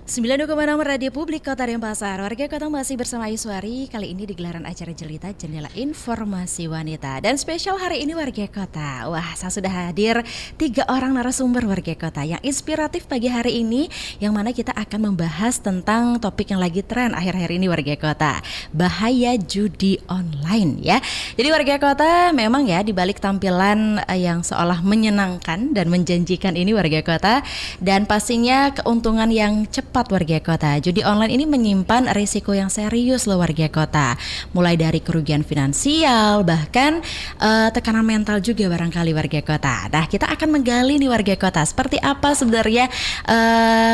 92,6 Radio Publik Kota Denpasar. Warga kota masih bersama Iswari. Kali ini di gelaran acara Jelita Jendela Informasi Wanita. Dan spesial hari ini warga kota. Wah, saya sudah hadir 3 orang narasumber warga kota yang inspiratif pagi hari ini, yang mana kita akan membahas tentang topik yang lagi tren akhir-akhir ini warga kota. Bahaya judi online ya. Jadi warga kota memang ya, di balik tampilan yang seolah menyenangkan dan menjanjikan ini warga kota, dan pastinya keuntungan yang cepat warga kota, judi online ini menyimpan risiko yang serius loh warga kota. Mulai dari kerugian finansial, bahkan tekanan mental juga barangkali warga kota. Nah, kita akan menggali nih warga kota, seperti apa sebenarnya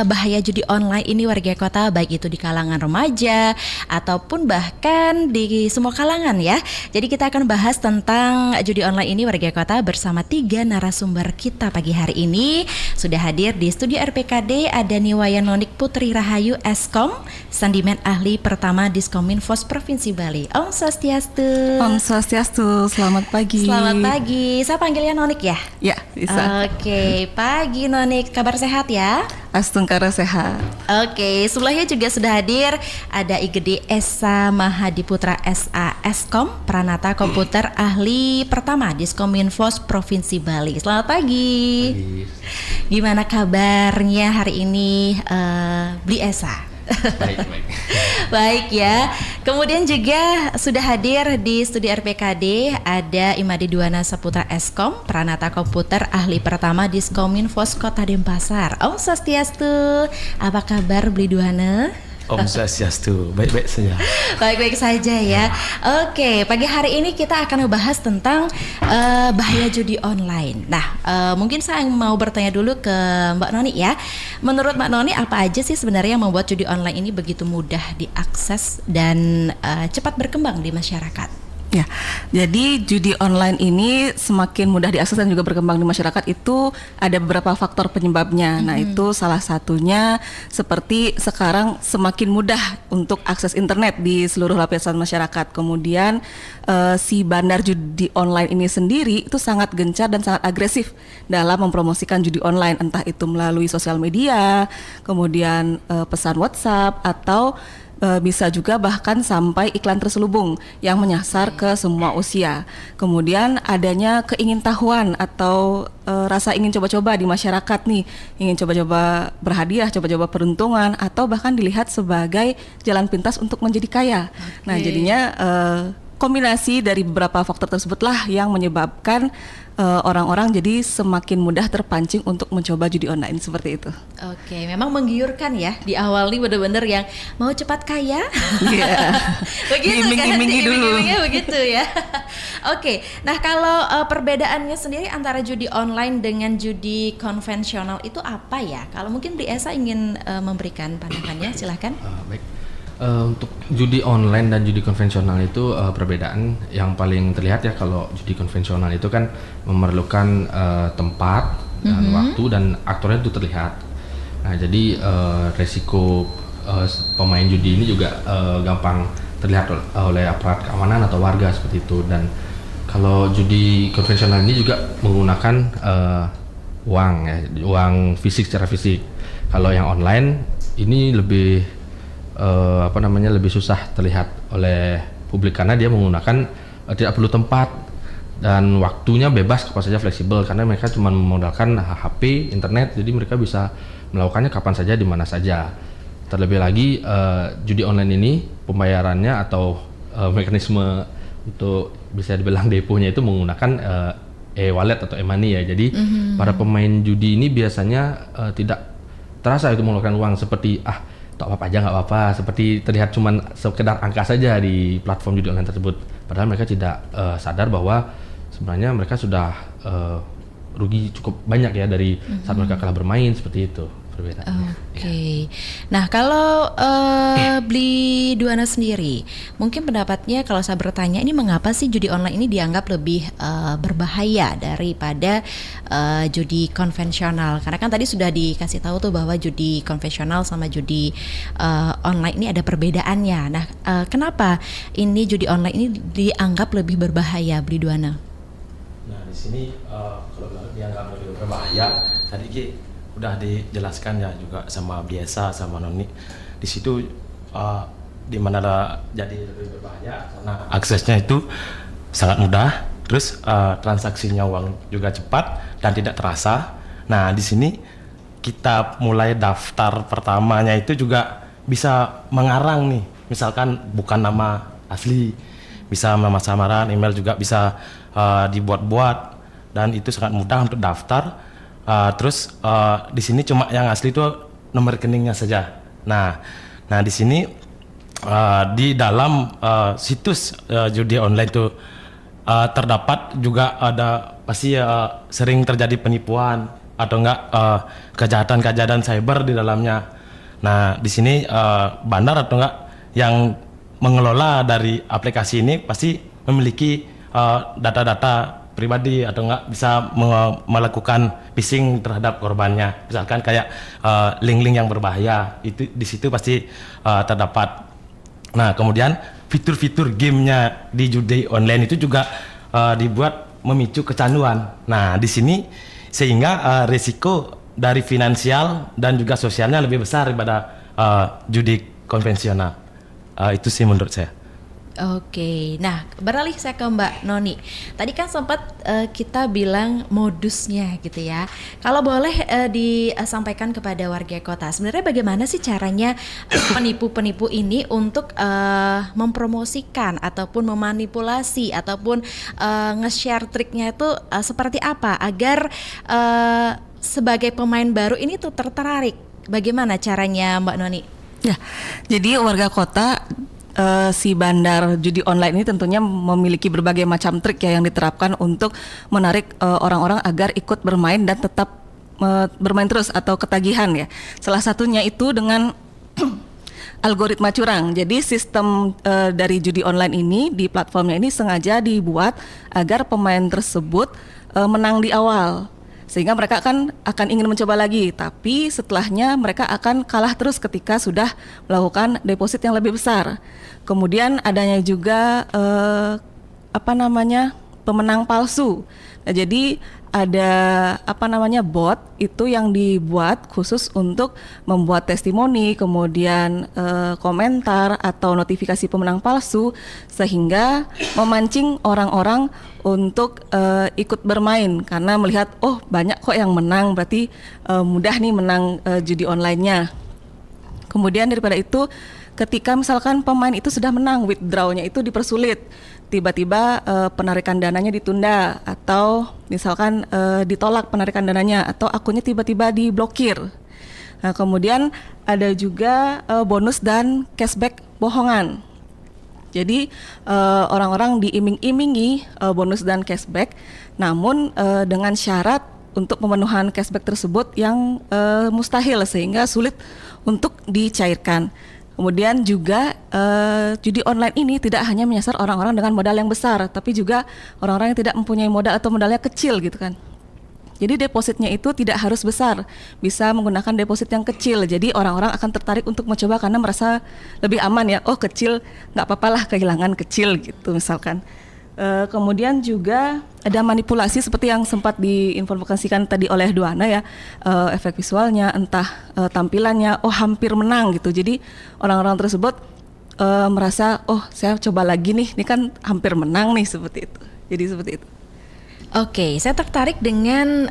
bahaya judi online ini warga kota, baik itu di kalangan remaja ataupun bahkan di semua kalangan ya. Jadi kita akan bahas tentang judi online ini warga kota bersama 3 narasumber kita pagi hari ini. Sudah hadir di studio RPKD ada Niwayan Nonik Putri Rahayu Eskom, Sandimen Ahli Pertama Diskominfos Provinsi Bali. Om Swastiastu. Om Swastiastu, selamat pagi. Selamat pagi. Saya panggilnya Nonik ya? Ya, bisa. Oke, pagi Nonik. Kabar sehat ya? Astungkara sehat. Oke, sebelahnya juga sudah hadir ada IGD Esa Mahadiputra SA Eskom, Pranata Komputer Ahli Pertama Diskominfos Provinsi Bali. Selamat pagi. Gimana kabarnya hari ini, Bli Esa? Baik. Baik ya. Kemudian juga sudah hadir di studio RPKD ada Imade Duana Saputra Eskom, Pranata Komputer Ahli Pertama Diskominfos Kota Denpasar. Om Swastiastu. Apa kabar Bli Duana? Om Swastiastu, baik-baik saja. Baik-baik saja ya. Oke, pagi hari ini kita akan membahas tentang bahaya judi online. Nah, mungkin saya mau bertanya dulu ke Mbak Noni ya. Menurut Mbak Noni, apa aja sih sebenarnya yang membuat judi online ini begitu mudah diakses dan cepat berkembang di masyarakat? Ya, jadi judi online ini semakin mudah diakses dan juga berkembang di masyarakat itu ada beberapa faktor penyebabnya. Nah, itu salah satunya seperti sekarang semakin mudah untuk akses internet di seluruh lapisan masyarakat. Kemudian si bandar judi online ini sendiri itu sangat gencar dan sangat agresif dalam mempromosikan judi online, entah itu melalui sosial media, kemudian pesan WhatsApp, atau bisa juga bahkan sampai iklan terselubung yang menyasar ke semua usia. Kemudian adanya keingintahuan atau rasa ingin coba-coba di masyarakat nih, ingin coba-coba berhadiah, coba-coba peruntungan, atau bahkan dilihat sebagai jalan pintas untuk menjadi kaya. Nah, jadinya kombinasi dari beberapa faktor tersebutlah yang menyebabkan orang-orang jadi semakin mudah terpancing untuk mencoba judi online seperti itu. Oke, memang menggiurkan ya. Di awal nih bener-bener yang mau cepat kaya. Iya. Begitu kan? Iming-imingi dulu. Iming-imingnya begitu ya. Oke, nah kalau perbedaannya sendiri antara judi online dengan judi konvensional itu apa ya? Kalau mungkin Bli Esa ingin memberikan pandangannya, silahkan. Baik. Untuk judi online dan judi konvensional itu perbedaan yang paling terlihat ya. Kalau judi konvensional itu kan memerlukan tempat dan waktu, dan aktornya itu terlihat. Nah, jadi resiko pemain judi ini juga gampang terlihat oleh aparat keamanan atau warga seperti itu. Dan kalau judi konvensional ini juga menggunakan uang ya, uang fisik, secara fisik. Kalau yang online ini lebih lebih susah terlihat oleh publik karena dia menggunakan tidak perlu tempat dan waktunya bebas, kapan saja, fleksibel, karena mereka cuma memodalkan HP, internet, jadi mereka bisa melakukannya kapan saja, di mana saja. Terlebih lagi judi online ini pembayarannya atau mekanisme untuk bisa dibilang deponya itu menggunakan e-wallet atau e-money ya. Jadi para pemain judi ini biasanya tidak terasa itu mengeluarkan uang, seperti apa aja nggak apa-apa, seperti terlihat cuman sekedar angka saja di platform judi online tersebut, padahal mereka tidak sadar bahwa sebenarnya mereka sudah rugi cukup banyak ya dari saat mereka kalah bermain, seperti itu perbedaannya. Oke. Nah, kalau Bli Duana sendiri, mungkin pendapatnya kalau saya bertanya, ini mengapa sih judi online ini dianggap lebih berbahaya daripada judi konvensional? Karena kan tadi sudah dikasih tahu tuh bahwa judi konvensional sama judi online ini ada perbedaannya. Nah, kenapa ini judi online ini dianggap lebih berbahaya, Bli Duana? Nah, di sini kalau dianggap lebih berbahaya, tadi udah dijelaskan ya juga sama biasa sama Noni. Di situ di mana jadi lebih berbahaya karena aksesnya itu sangat mudah, terus transaksinya uang juga cepat dan tidak terasa. Nah, di sini kita mulai daftar pertamanya itu juga bisa mengarang nih, misalkan bukan nama asli, bisa nama samaran, email juga bisa dibuat-buat dan itu sangat mudah untuk daftar. Terus di sini cuma yang asli itu nomor rekeningnya saja. Nah di sini di dalam situs judi online itu terdapat juga ada pasti sering terjadi penipuan atau enggak kejahatan cyber di dalamnya. Nah di sini bandar atau enggak yang mengelola dari aplikasi ini pasti memiliki data-data pribadi atau enggak bisa melakukan phishing terhadap korbannya. Misalkan kayak link-link yang berbahaya itu di situ pasti terdapat. Nah, kemudian fitur-fitur gamenya di judi online itu juga dibuat memicu kecanduan. Nah, di sini sehingga risiko dari finansial dan juga sosialnya lebih besar daripada judi konvensional. Itu sih menurut saya. Oke, nah beralih saya ke Mbak Noni. Tadi kan sempat kita bilang modusnya gitu ya. Kalau boleh disampaikan kepada warga kota, sebenarnya bagaimana sih caranya penipu-penipu ini untuk mempromosikan ataupun memanipulasi ataupun nge-share triknya itu seperti apa agar sebagai pemain baru ini tuh tertarik. Bagaimana caranya Mbak Noni? Ya, jadi warga kota si bandar judi online ini tentunya memiliki berbagai macam trik ya yang diterapkan untuk menarik orang-orang agar ikut bermain dan tetap bermain terus atau ketagihan ya. Salah satunya itu dengan algoritma curang. Jadi sistem dari judi online ini di platformnya ini sengaja dibuat agar pemain tersebut menang di awal. Sehingga mereka akan ingin mencoba lagi, tapi setelahnya mereka akan kalah terus ketika sudah melakukan deposit yang lebih besar. Kemudian adanya juga pemenang palsu. Nah, jadi ada bot itu yang dibuat khusus untuk membuat testimoni, kemudian komentar atau notifikasi pemenang palsu sehingga memancing orang-orang untuk ikut bermain karena melihat oh banyak kok yang menang, berarti mudah nih menang judi online-nya. Kemudian daripada itu ketika misalkan pemain itu sudah menang, withdrawnya itu dipersulit, tiba-tiba penarikan dananya ditunda atau misalkan ditolak penarikan dananya atau akunnya tiba-tiba diblokir. Nah, kemudian ada juga bonus dan cashback bohongan. Jadi orang-orang diiming-imingi bonus dan cashback, namun dengan syarat untuk pemenuhan cashback tersebut yang mustahil sehingga sulit untuk dicairkan. Kemudian juga judi online ini tidak hanya menyasar orang-orang dengan modal yang besar, tapi juga orang-orang yang tidak mempunyai modal atau modalnya kecil gitu kan. Jadi depositnya itu tidak harus besar, bisa menggunakan deposit yang kecil. Jadi orang-orang akan tertarik untuk mencoba karena merasa lebih aman ya. Oh kecil, nggak apa-apa lah kehilangan kecil gitu misalkan. Kemudian juga ada manipulasi seperti yang sempat diinformasikan tadi oleh Duana ya, efek visualnya, entah tampilannya, oh hampir menang gitu. Jadi orang-orang tersebut merasa oh saya coba lagi nih, ini kan hampir menang nih seperti itu. Jadi seperti itu. Oke, saya tertarik dengan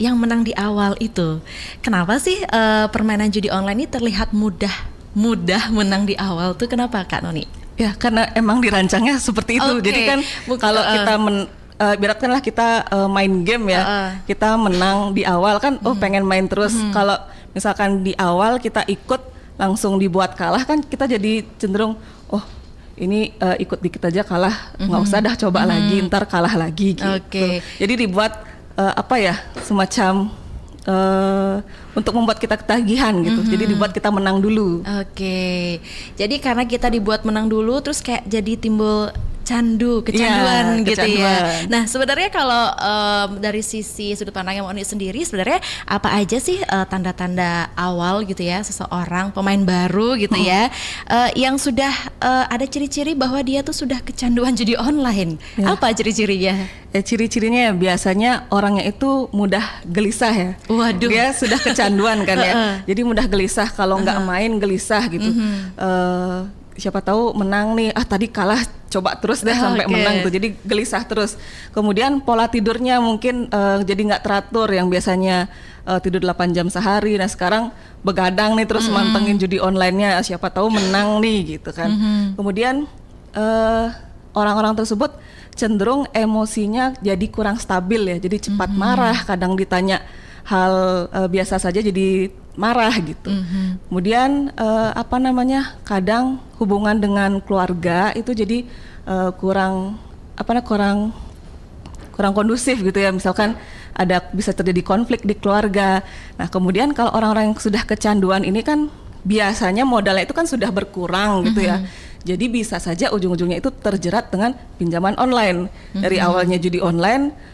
yang menang di awal itu. Kenapa sih permainan judi online ini terlihat mudah menang di awal tuh? Kenapa Kak Noni? Ya karena emang dirancangnya seperti itu. Okay. Jadi kan kalau kita ibaratkanlah kita main game ya, kita menang di awal kan, oh pengen main terus. Kalau misalkan di awal kita ikut langsung dibuat kalah kan, kita jadi cenderung oh ini ikut dikit aja kalah, nggak usah dah coba lagi, ntar kalah lagi gitu. Okay. Jadi dibuat semacam untuk membuat kita ketagihan gitu. Jadi dibuat kita menang dulu. Oke. Jadi karena kita dibuat menang dulu, terus kayak jadi timbul kecanduan Iya, gitu ya. kecanduan. Nah sebenarnya kalau dari sisi sudut pandangnya Mbak Oni sendiri, sebenarnya apa aja sih tanda-tanda awal gitu ya seseorang pemain baru gitu ya yang sudah ada ciri-ciri bahwa dia tuh sudah kecanduan judi online? Ya. Apa ciri-cirinya? Ciri-cirinya biasanya orangnya itu mudah gelisah ya. Waduh. Dia sudah kecanduan kan ya. Jadi mudah gelisah, kalau nggak main gelisah gitu. Siapa tahu menang nih, tadi kalah, coba terus deh sampai Oke. menang gitu. Jadi gelisah terus. Kemudian pola tidurnya mungkin jadi nggak teratur, yang biasanya tidur 8 jam sehari. Nah sekarang begadang nih terus mantengin judi online-nya, siapa tahu menang nih gitu kan. Kemudian orang-orang tersebut cenderung emosinya jadi kurang stabil ya, jadi cepat marah, kadang ditanya hal biasa saja jadi marah gitu. Kemudian kadang hubungan dengan keluarga itu jadi kurang kondusif gitu ya, misalkan bisa terjadi konflik di keluarga. Nah kemudian kalau orang-orang yang sudah kecanduan ini kan biasanya modalnya itu kan sudah berkurang gitu ya. Jadi bisa saja ujung-ujungnya itu terjerat dengan pinjaman online. Dari awalnya judi online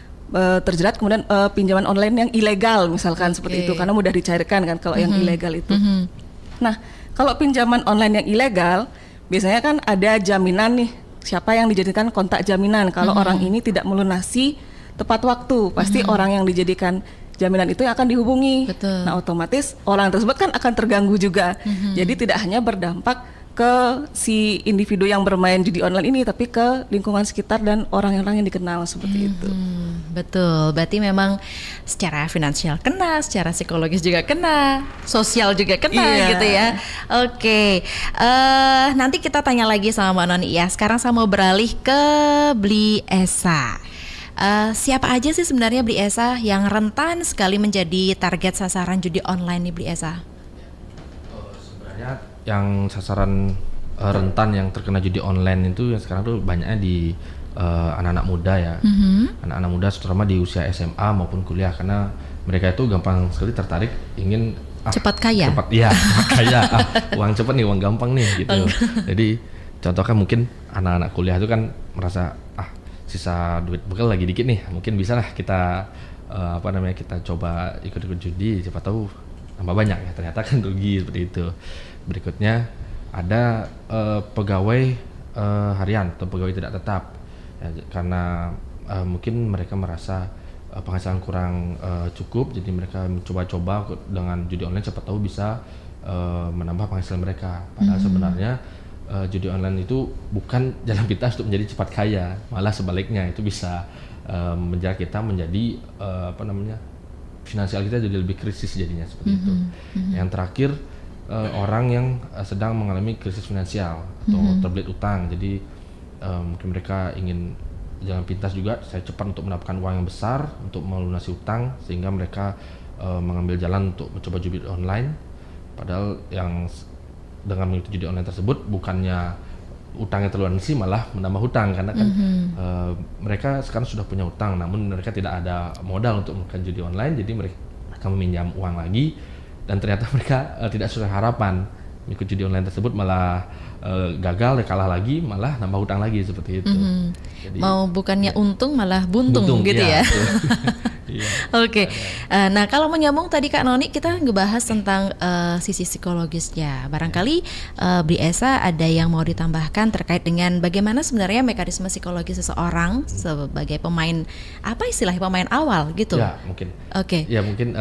terjerat kemudian pinjaman online yang ilegal misalkan seperti itu, karena mudah dicairkan kan kalau yang ilegal itu. Nah, kalau pinjaman online yang ilegal biasanya kan ada jaminan nih, siapa yang dijadikan kontak jaminan kalau orang ini tidak melunasi tepat waktu, pasti orang yang dijadikan jaminan itu yang akan dihubungi. Betul. Nah, otomatis orang tersebut kan akan terganggu juga. Jadi tidak hanya berdampak ke si individu yang bermain judi online ini, tapi ke lingkungan sekitar dan orang-orang yang dikenal seperti itu. Betul, berarti memang secara finansial kena, secara psikologis juga kena, sosial juga kena Iya. gitu ya. Oke, nanti kita tanya lagi sama Mbak Noni ya. Sekarang saya mau beralih ke Bli Esa. Siapa aja sih sebenarnya Bli Esa yang rentan sekali menjadi target sasaran judi online nih Bli Esa? Sebenarnya yang sasaran rentan yang terkena judi online itu yang sekarang tuh banyaknya di anak-anak muda ya. Anak-anak muda terutama di usia SMA maupun kuliah, karena mereka itu gampang sekali tertarik ingin Cepat kaya? cepat kaya, uang cepat nih, uang gampang nih gitu. Jadi contohnya mungkin anak-anak kuliah itu kan merasa sisa duit bekal lagi dikit nih, mungkin bisa lah kita kita coba ikut-ikut judi, siapa tahu tambah banyak ya, ternyata kan rugi seperti itu. Berikutnya ada pegawai harian atau pegawai tidak tetap ya, karena mungkin mereka merasa penghasilan kurang cukup, jadi mereka mencoba-coba dengan judi online, siapa tahu bisa menambah penghasilan mereka. Padahal sebenarnya judi online itu bukan jalan pintas untuk menjadi cepat kaya, malah sebaliknya itu bisa menjaga kita menjadi finansial kita jadi lebih krisis jadinya seperti itu. Yang terakhir orang yang sedang mengalami krisis finansial atau terbelit utang, jadi mungkin mereka ingin jalan pintas juga, saya cepat untuk mendapatkan uang yang besar untuk melunasi utang, sehingga mereka mengambil jalan untuk mencoba judi online. Padahal yang dengan mengikuti judi online tersebut bukannya utangnya terlunasi, malah menambah hutang, karena kan mereka sekarang sudah punya utang, namun mereka tidak ada modal untuk melakukan judi online, jadi mereka meminjam uang lagi, dan ternyata mereka tidak sesuai harapan. Mengikuti judi online tersebut malah gagal, kalah lagi, malah nambah hutang lagi seperti itu. Jadi, mau bukannya untung malah buntung gitu iya, ya. betul. Iya. Oke, nah kalau menyambung tadi Kak Noni, kita ngebahas tentang sisi psikologisnya. Barangkali Bli Esa ada yang mau ditambahkan terkait dengan bagaimana sebenarnya mekanisme psikologis seseorang sebagai pemain, apa istilahnya, pemain awal gitu? Ya mungkin. Oke. Ya mungkin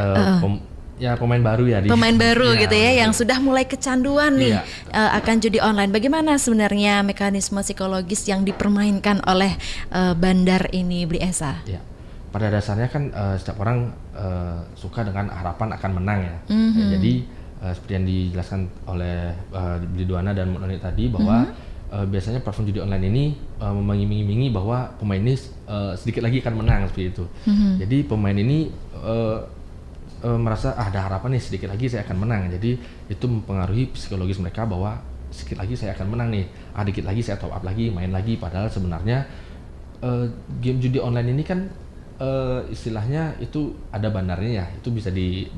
pemain baru ya. Pemain baru ya, gitu ya, yang betul. sudah mulai kecanduan nih Iya. akan judi online. Bagaimana sebenarnya mekanisme psikologis yang dipermainkan oleh bandar ini Bli Esa? Ya, pada dasarnya kan setiap orang suka dengan harapan akan menang ya. Ya, jadi seperti yang dijelaskan oleh Bli Duana dan Mbak Noni tadi, bahwa biasanya platform judi online ini mengiming-imingi bahwa pemain ini sedikit lagi akan menang seperti itu. Jadi pemain ini merasa ada harapan nih, sedikit lagi saya akan menang. Jadi itu mempengaruhi psikologis mereka bahwa sedikit lagi saya akan menang nih, dikit lagi saya top up lagi, main lagi. Padahal sebenarnya game judi online ini kan istilahnya itu ada bandarnya ya, itu bisa di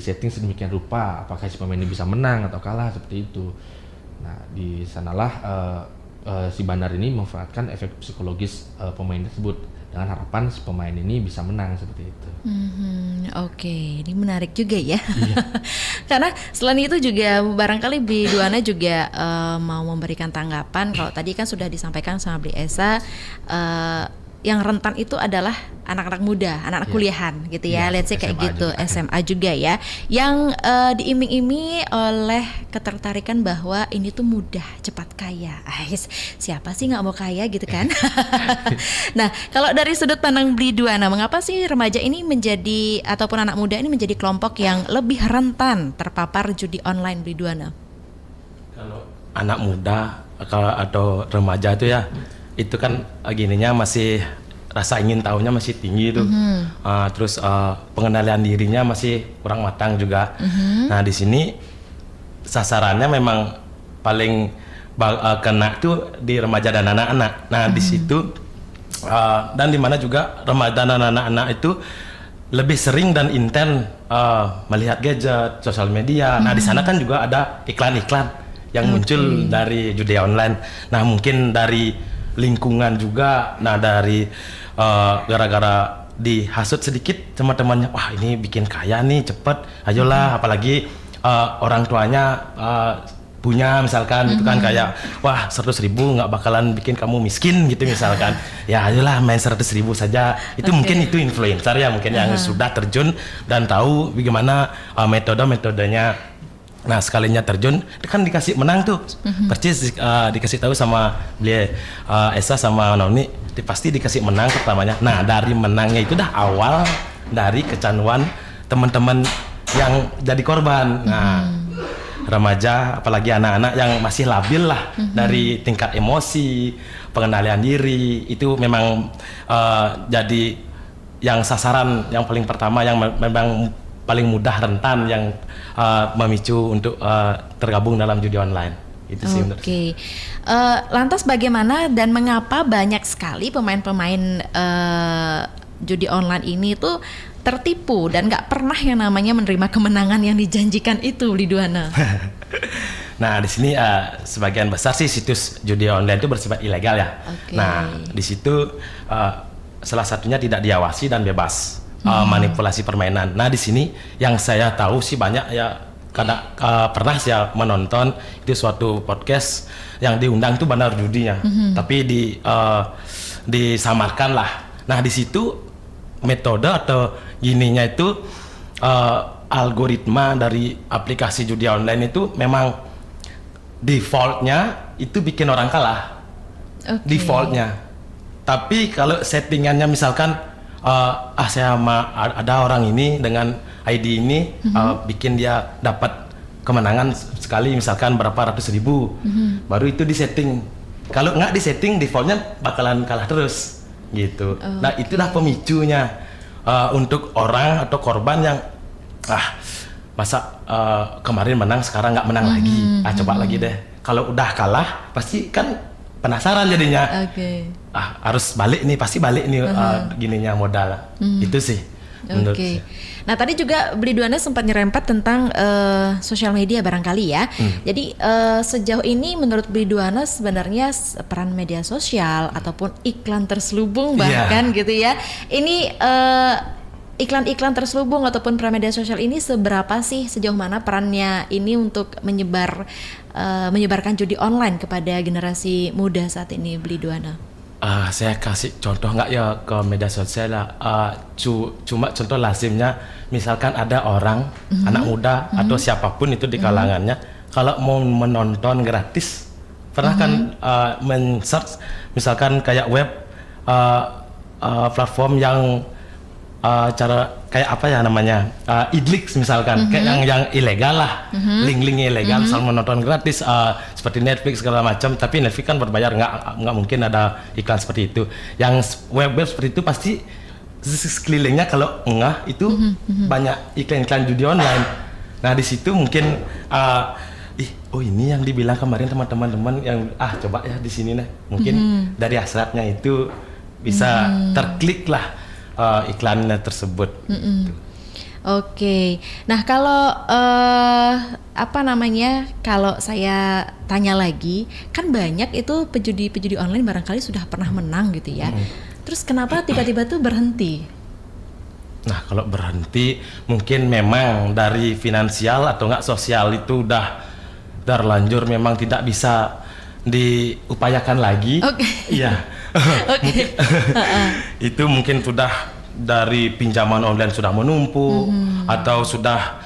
setting sedemikian rupa apakah si pemain ini bisa menang atau kalah seperti itu. Nah di sanalah si bandar ini memanfaatkan efek psikologis pemain tersebut dengan harapan si pemain ini bisa menang seperti itu. Oke, ini menarik juga ya. Karena selain itu juga barangkali Bli Duana juga mau memberikan tanggapan. Kalau tadi kan sudah disampaikan sama Bli Esa, yang rentan itu adalah anak-anak muda, anak-anak kuliahan gitu ya, let's say kayak SMA gitu, juga. SMA juga ya, yang diiming-imingi oleh ketertarikan bahwa ini tuh mudah, cepat kaya. Siapa sih nggak mau kaya gitu kan? Nah, kalau dari sudut pandang Bli Duana, mengapa sih remaja ini menjadi ataupun anak muda ini menjadi kelompok yang lebih rentan terpapar judi online, Bli Duana? Kalau anak muda atau remaja itu ya, itu kan gininya masih rasa ingin tahunya masih tinggi tuh. Terus pengenalan dirinya masih kurang matang juga. Nah, di sini sasarannya memang paling kena tuh di remaja dan anak-anak. Nah, di situ dan di mana juga remaja dan anak-anak itu lebih sering dan intens melihat gadget, sosial media. Nah, di sana kan juga ada iklan-iklan yang muncul dari judi online. Nah, mungkin dari lingkungan juga, nah dari gara-gara dihasut sedikit teman-temannya, wah ini bikin kaya nih cepet, ayolah, apalagi orang tuanya punya misalkan itu kan kayak, wah 100.000 nggak bakalan bikin kamu miskin gitu misalkan, ya ayolah main 100.000 saja, itu mungkin itu influencer ya mungkin yang sudah terjun dan tahu bagaimana metode-metodenya. Nah, sekalinya terjun kan dikasih menang tuh, persis dikasih tahu sama Bli Esa sama Noni, pasti dikasih menang pertamanya. Nah, dari menangnya itu dah awal dari kecanduan teman-teman yang jadi korban. Nah, remaja apalagi anak-anak yang masih labil lah dari tingkat emosi, pengendalian diri, itu memang jadi yang sasaran yang paling pertama yang memang paling mudah rentan yang memicu untuk tergabung dalam judi online. Itu sih menurut saya. Lantas bagaimana dan mengapa banyak sekali pemain-pemain judi online ini tuh tertipu dan nggak pernah yang namanya menerima kemenangan yang dijanjikan itu, Bli Duana? Nah, di sini sebagian besar sih situs judi online itu bersifat ilegal ya. Nah, di situ salah satunya tidak diawasi dan bebas manipulasi permainan. Nah, di sini yang saya tahu sih banyak ya, karena pernah saya menonton itu suatu podcast yang diundang tuh bandar judinya, tapi disamarkan lah. Nah, di situ metode atau gininya itu algoritma dari aplikasi judi online itu memang defaultnya itu bikin orang kalah. Defaultnya. Tapi kalau settingannya misalkan saya ada orang ini dengan ID ini bikin dia dapat kemenangan sekali misalkan berapa ratus ribu, baru itu disetting. Kalau nggak disetting, defaultnya bakalan kalah terus gitu. Nah, itulah pemicunya untuk orang atau korban yang masa kemarin menang sekarang nggak menang lagi, coba lagi deh. Kalau udah kalah pasti kan penasaran jadinya. Harus balik nih, pasti balik nih gininya modal. Itu sih menurut saya. Nah, tadi juga Bli Duana sempat nyerempet tentang sosial media barangkali ya. Jadi sejauh ini menurut Bli Duana sebenarnya peran media sosial ataupun iklan terselubung bahkan gitu ya. Ini iklan-iklan terselubung ataupun peran media sosial ini seberapa sih, sejauh mana perannya ini untuk menyebarkan judi online kepada generasi muda saat ini, Bli Duana? Saya kasih contoh nggak ya ke media sosial lah. Cuma contoh lazimnya, misalkan ada orang anak muda atau siapapun itu di kalangannya, kalau mau menonton gratis, pernah kan men-search misalkan kayak web platform yang cara kayak apa ya namanya, idlix misalkan, kayak yang ilegal lah, link-link ilegal, misal menonton gratis seperti Netflix segala macam, tapi Netflix kan berbayar, nggak mungkin ada iklan seperti itu. Yang web seperti itu pasti sekelilingnya kalau itu banyak iklan-iklan judi online. Nah, di situ mungkin ini yang dibilang kemarin teman-teman yang coba ya di sini nih, mungkin dari hasratnya itu bisa terklik lah iklannya tersebut. Oke. Nah, kalau apa namanya, kalau saya tanya lagi, kan banyak itu pejudi online barangkali sudah pernah menang gitu ya. Terus kenapa tiba-tiba tuh berhenti? Nah, kalau berhenti mungkin memang dari finansial atau enggak sosial itu udah terlanjur, memang tidak bisa diupayakan lagi. Oke. Iya. Oke. Itu mungkin sudah dari pinjaman online sudah menumpuk, atau sudah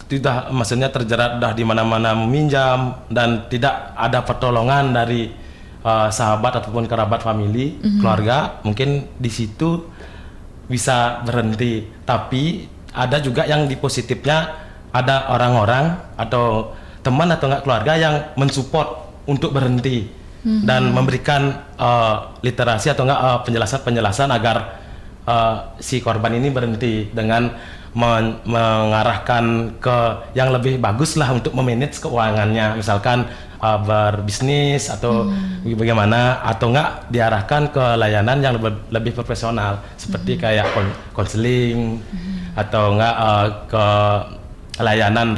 tidak, maksudnya terjerat dah di mana-mana meminjam dan tidak ada pertolongan dari sahabat ataupun kerabat, family, keluarga, mungkin di situ bisa berhenti. Tapi ada juga yang di positifnya, ada orang-orang atau teman atau enggak keluarga yang mensupport untuk berhenti dan memberikan literasi atau enggak penjelasan agar si korban ini berhenti dengan mengarahkan ke yang lebih bagus lah untuk memanage keuangannya, misalkan berbisnis atau bagaimana, atau enggak diarahkan ke layanan yang lebih profesional seperti kayak konseling atau enggak ke layanan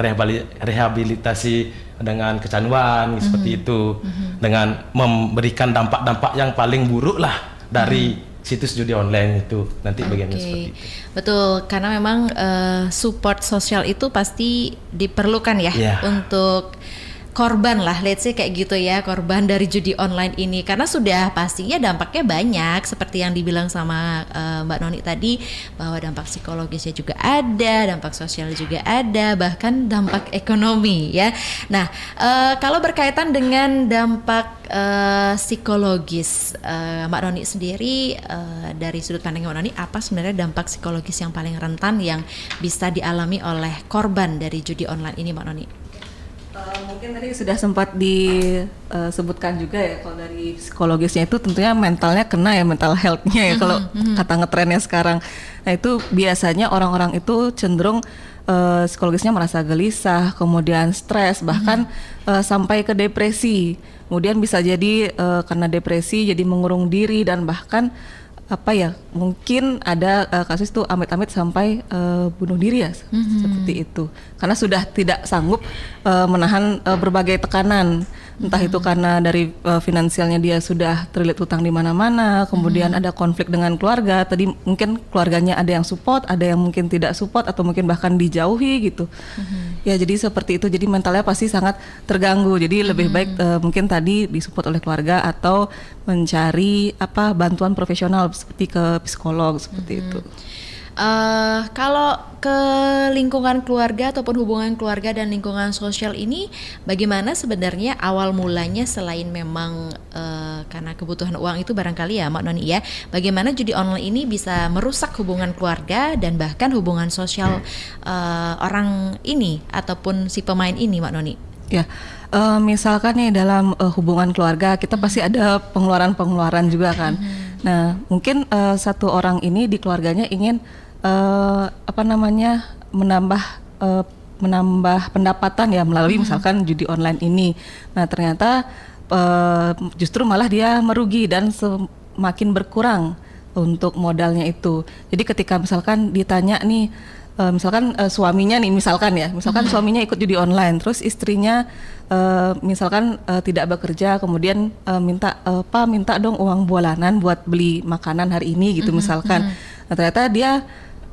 rehabilitasi dengan kecanduan seperti itu, dengan memberikan dampak-dampak yang paling buruk lah dari situs judi online itu nanti bagaimana seperti itu. Betul, karena memang support sosial itu pasti diperlukan ya untuk korban lah, let's say kayak gitu ya, korban dari judi online ini, karena sudah pastinya dampaknya banyak seperti yang dibilang sama Mbak Noni tadi, bahwa dampak psikologisnya juga ada, dampak sosial juga ada, bahkan dampak ekonomi ya. Nah, kalau berkaitan dengan dampak psikologis, Mbak Noni sendiri, dari sudut pandang Mbak Noni, apa sebenarnya dampak psikologis yang paling rentan yang bisa dialami oleh korban dari judi online ini, Mbak Noni? Mungkin tadi sudah sempat disebutkan juga ya, kalau dari psikologisnya itu tentunya mentalnya kena ya, mental health-nya ya, kalau kata ngetrennya sekarang. Nah itu biasanya orang-orang itu cenderung psikologisnya merasa gelisah, kemudian stres, bahkan sampai ke depresi. Kemudian bisa jadi karena depresi jadi mengurung diri, dan bahkan apa ya, mungkin ada kasus tuh amit-amit sampai bunuh diri ya, seperti itu, karena sudah tidak sanggup menahan berbagai tekanan, entah itu karena dari finansialnya dia sudah terlilit hutang di mana-mana, kemudian ada konflik dengan keluarga, tadi mungkin keluarganya ada yang support, ada yang mungkin tidak support, atau mungkin bahkan dijauhi gitu. Ya jadi seperti itu, jadi mentalnya pasti sangat terganggu, jadi lebih baik mungkin tadi disupport oleh keluarga atau mencari bantuan profesional seperti ke psikolog seperti itu. Kalau ke lingkungan keluarga ataupun hubungan keluarga dan lingkungan sosial ini, bagaimana sebenarnya awal mulanya, selain memang karena kebutuhan uang itu barangkali ya Mbak Noni ya, bagaimana judi online ini bisa merusak hubungan keluarga dan bahkan hubungan sosial orang ini ataupun si pemain ini, Mbak Noni? Ya, misalkan nih dalam hubungan keluarga kita pasti ada pengeluaran-pengeluaran juga kan. Nah, mungkin satu orang ini di keluarganya ingin menambah pendapatan ya melalui misalkan judi online ini. Nah, ternyata justru malah dia merugi dan semakin berkurang untuk modalnya itu. Jadi ketika misalkan ditanya nih, misalkan suaminya nih, misalkan suaminya ikut judi online, terus istrinya misalkan tidak bekerja, kemudian minta dong uang bulanan buat beli makanan hari ini gitu misalkan. Nah, ternyata dia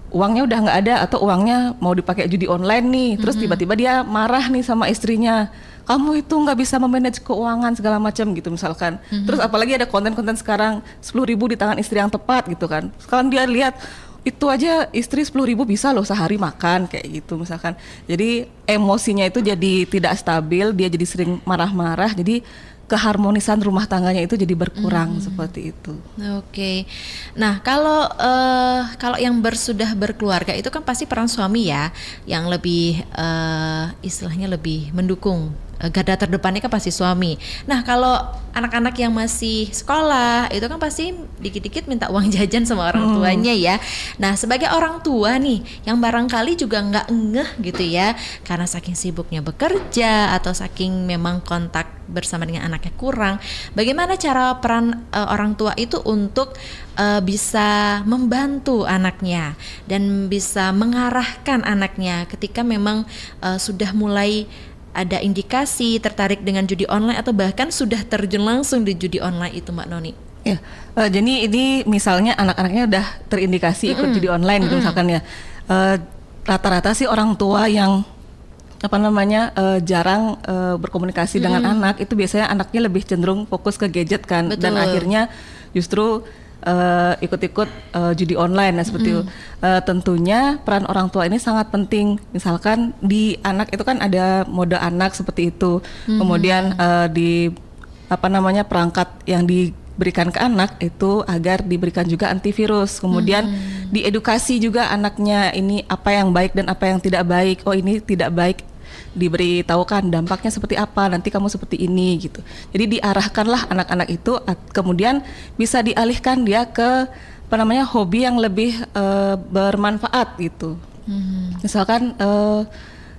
uangnya udah nggak ada, atau uangnya mau dipakai judi online nih, terus tiba-tiba dia marah nih sama istrinya, kamu itu nggak bisa memanage keuangan segala macam gitu misalkan. Terus apalagi ada konten-konten sekarang 10.000 di tangan istri yang tepat gitu kan. Sekarang dia lihat itu aja istri 10.000 bisa loh sehari makan kayak gitu misalkan. Jadi emosinya itu jadi tidak stabil, dia jadi sering marah-marah, jadi keharmonisan rumah tangganya itu jadi berkurang seperti itu. Oke. Nah, kalau yang sudah berkeluarga itu kan pasti peran suami ya yang lebih istilahnya lebih mendukung garda terdepannya kan pasti suami. Nah kalau anak-anak yang masih sekolah itu kan pasti dikit-dikit minta uang jajan sama orang tuanya ya. Nah sebagai orang tua nih yang barangkali juga nggak ngeh gitu ya, karena saking sibuknya bekerja atau saking memang kontak bersama dengan anaknya kurang, bagaimana cara peran orang tua itu untuk bisa membantu anaknya dan bisa mengarahkan anaknya ketika memang sudah mulai ada indikasi tertarik dengan judi online atau bahkan sudah terjun langsung di judi online itu, Mbak Noni? Ya, jadi ini misalnya anak-anaknya udah terindikasi ikut judi online gitu misalkan ya. Rata-rata sih orang tua yang jarang berkomunikasi dengan anak, itu biasanya anaknya lebih cenderung fokus ke gadget kan. Betul. Dan akhirnya justru ikut-ikut judi online. Nah seperti itu. Tentunya peran orang tua ini sangat penting. Misalkan di anak itu kan ada mode anak seperti itu. Kemudian di perangkat yang diberikan ke anak itu agar diberikan juga antivirus. Kemudian diedukasi juga anaknya, ini apa yang baik dan apa yang tidak baik. Oh ini tidak baik, diberitahukan dampaknya seperti apa, nanti kamu seperti ini gitu. Jadi diarahkanlah anak-anak itu, kemudian bisa dialihkan dia ke hobi yang lebih bermanfaat gitu. Misalkan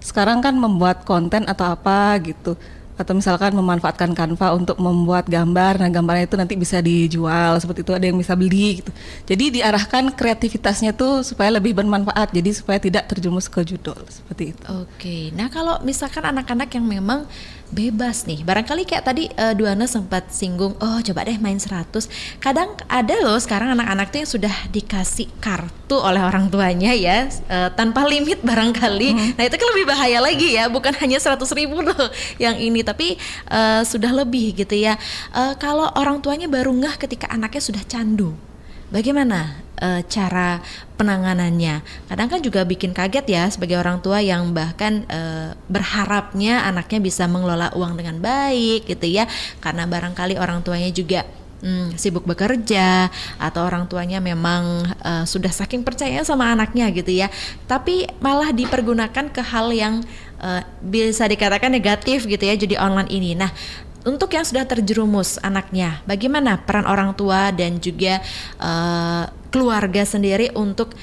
sekarang kan membuat konten atau apa gitu, atau misalkan memanfaatkan Canva untuk membuat gambar. Nah gambarnya itu nanti bisa dijual seperti itu, ada yang bisa beli gitu. Jadi diarahkan kreativitasnya tuh supaya lebih bermanfaat, jadi supaya tidak terjerumus ke judul seperti itu. Oke, nah kalau misalkan anak-anak yang memang bebas nih, barangkali kayak tadi Duana sempat singgung, oh coba deh main 100. Kadang ada loh sekarang anak-anak tuh yang sudah dikasih kartu oleh orang tuanya ya, tanpa limit barangkali. Nah itu kan lebih bahaya lagi ya, bukan hanya 100.000 loh yang ini, tapi sudah lebih gitu ya. Kalau orang tuanya baru ngeh ketika anaknya sudah candu, bagaimana cara penanganannya? Kadang kan juga bikin kaget ya sebagai orang tua yang bahkan berharapnya anaknya bisa mengelola uang dengan baik gitu ya, karena barangkali orang tuanya juga sibuk bekerja atau orang tuanya memang sudah saking percaya sama anaknya gitu ya, tapi malah dipergunakan ke hal yang bisa dikatakan negatif gitu ya, judi online ini. Nah untuk yang sudah terjerumus anaknya, bagaimana peran orang tua dan juga keluarga sendiri untuk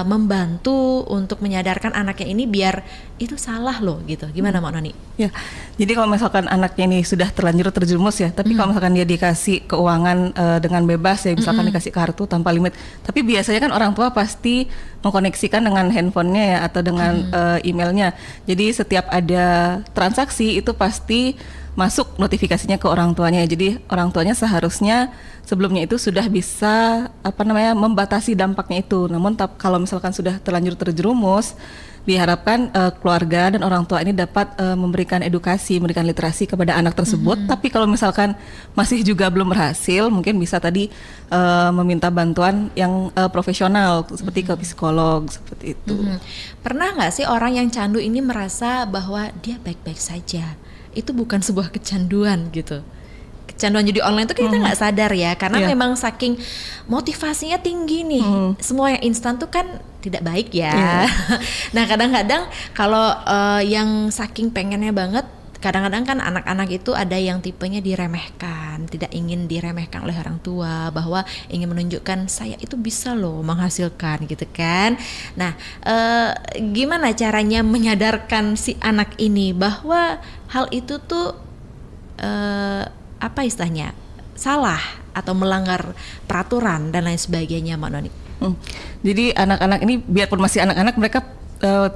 membantu untuk menyadarkan anaknya ini biar itu salah loh gitu. Gimana Mbak Noni? Ya, jadi kalau misalkan anaknya ini sudah terlanjur terjerumus ya, tapi kalau misalkan dia dikasih keuangan dengan bebas ya, misalkan dikasih kartu tanpa limit, tapi biasanya kan orang tua pasti mengkoneksikan dengan handphonenya ya atau dengan emailnya. Jadi setiap ada transaksi itu pasti masuk notifikasinya ke orang tuanya. Jadi orang tuanya seharusnya sebelumnya itu sudah bisa membatasi dampaknya itu. Namun kalau misalkan sudah terlanjur terjerumus, diharapkan keluarga dan orang tua ini dapat memberikan edukasi, memberikan literasi kepada anak tersebut. Tapi kalau misalkan masih juga belum berhasil, mungkin bisa tadi meminta bantuan yang profesional seperti ke psikolog seperti itu. Pernah nggak sih orang yang candu ini merasa bahwa dia baik-baik saja? Itu bukan sebuah kecanduan gitu. Kecanduan judi online itu kita nggak sadar ya, karena memang saking motivasinya tinggi nih. Semua yang instan tuh kan tidak baik ya. Nah kadang-kadang kalau yang saking pengennya banget, kadang-kadang kan anak-anak itu ada yang tipenya diremehkan, tidak ingin diremehkan oleh orang tua, bahwa ingin menunjukkan saya itu bisa loh menghasilkan gitu kan. Nah gimana caranya menyadarkan si anak ini bahwa hal itu tuh apa istilahnya, salah atau melanggar peraturan dan lain sebagainya, Mbak Noni? Jadi anak-anak ini biarpun masih anak-anak, mereka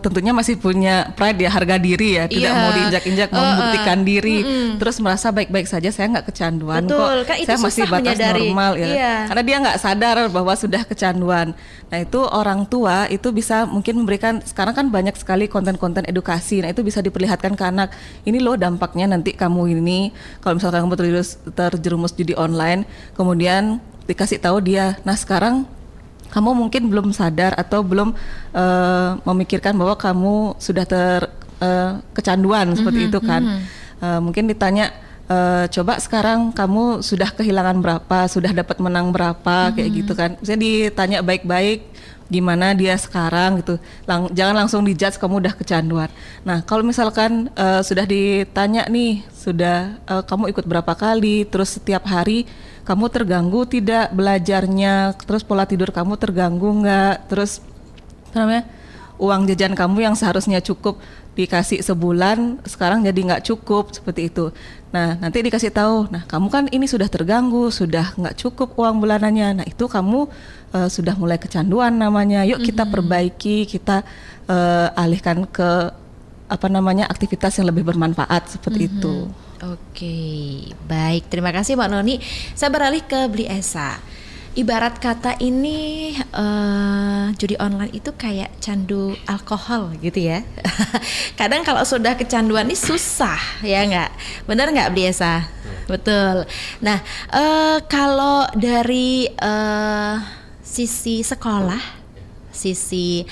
tentunya masih punya pride ya, harga diri ya, tidak mau diinjak-injak, membuktikan diri, terus merasa baik-baik saja, saya nggak kecanduan. Betul, kok, kan itu saya masih susah batas menyadari. normal ya, karena dia nggak sadar bahwa sudah kecanduan. Nah itu orang tua itu bisa mungkin memberikan, sekarang kan banyak sekali konten-konten edukasi, nah itu bisa diperlihatkan ke anak, ini loh dampaknya nanti kamu ini, kalau misalkan kamu terjerumus judi online, kemudian dikasih tahu dia, nah sekarang kamu mungkin belum sadar atau belum memikirkan bahwa kamu sudah kecanduan seperti itu kan. Mungkin ditanya, coba sekarang kamu sudah kehilangan berapa, sudah dapat menang berapa, kayak gitu kan. Misalnya ditanya baik-baik, gimana dia sekarang gitu. Jangan langsung dijudge kamu udah kecanduan. Nah kalau misalkan sudah ditanya nih, sudah kamu ikut berapa kali, terus setiap hari kamu terganggu tidak belajarnya, terus pola tidur kamu terganggu nggak, terus apa namanya, uang jajan kamu yang seharusnya cukup dikasih sebulan sekarang jadi nggak cukup seperti itu. Nah nanti dikasih tahu, nah kamu kan ini sudah terganggu, sudah nggak cukup uang bulanannya. Nah itu kamu sudah mulai kecanduan namanya. Yuk kita perbaiki, kita alihkan ke apa namanya aktivitas yang lebih bermanfaat seperti itu. Oke, baik. Terima kasih Mbak Noni. Saya beralih ke Bli Esa. Ibarat kata ini judi online itu kayak candu alkohol gitu ya. Kadang kalau sudah kecanduan ini susah ya nggak? Benar nggak Bli Esa? Betul. Nah kalau dari sisi sekolah, sisi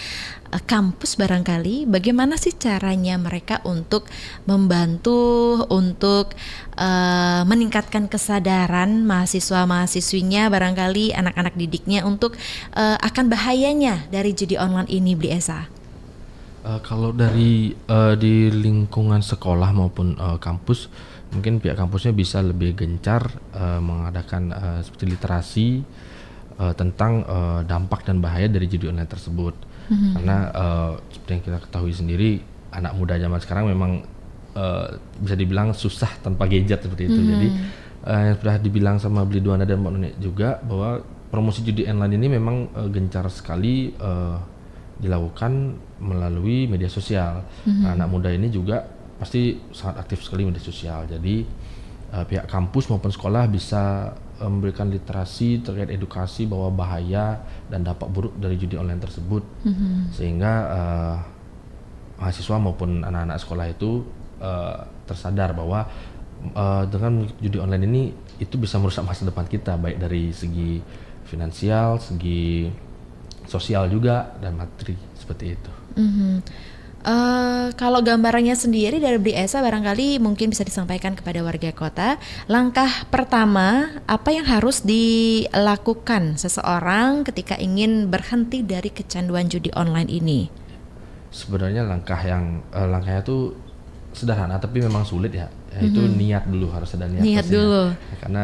kampus barangkali, bagaimana sih caranya mereka untuk membantu untuk meningkatkan kesadaran mahasiswa-mahasiswinya, barangkali anak-anak didiknya untuk akan bahayanya dari judi online ini, Bli Esa? Kalau dari di lingkungan sekolah maupun kampus, mungkin pihak kampusnya bisa lebih gencar mengadakan seperti literasi tentang dampak dan bahaya dari judi online tersebut. Karena seperti yang kita ketahui sendiri, anak muda zaman sekarang memang bisa dibilang susah tanpa gadget seperti itu. Jadi yang sudah dibilang sama Bli Duana dan Mbak Nuni juga, bahwa promosi judi online ini memang gencar sekali dilakukan melalui media sosial. Anak muda ini juga pasti sangat aktif sekali media sosial. Jadi pihak kampus maupun sekolah bisa memberikan literasi terkait edukasi bahwa bahaya dan dampak buruk dari judi online tersebut, sehingga mahasiswa maupun anak-anak sekolah itu tersadar bahwa dengan judi online ini itu bisa merusak masa depan kita, baik dari segi finansial, segi sosial juga, dan materi seperti itu. Kalau gambarannya sendiri dari Bli Esa, barangkali mungkin bisa disampaikan kepada warga kota. Langkah pertama, apa yang harus dilakukan seseorang ketika ingin berhenti dari kecanduan judi online ini? Sebenarnya langkahnya tuh sederhana tapi memang sulit ya. Yaitu niat dulu, harus ada niat. Niat pastinya. dulu. Karena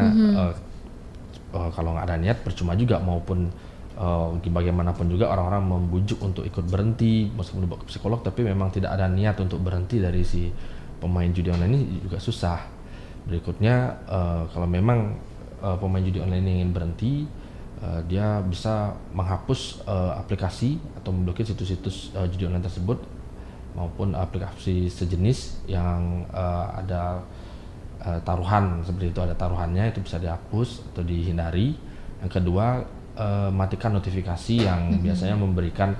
kalau nggak ada niat percuma juga, maupun bagaimanapun juga orang-orang membujuk untuk ikut berhenti meskipun dibawa ke psikolog, tapi memang tidak ada niat untuk berhenti dari si pemain judi online ini juga susah. Berikutnya kalau memang pemain judi online ini ingin berhenti, dia bisa menghapus aplikasi atau memblokir situs-situs judi online tersebut maupun aplikasi sejenis yang ada taruhan seperti itu, ada taruhannya, itu bisa dihapus atau dihindari. Yang kedua, matikan notifikasi yang biasanya memberikan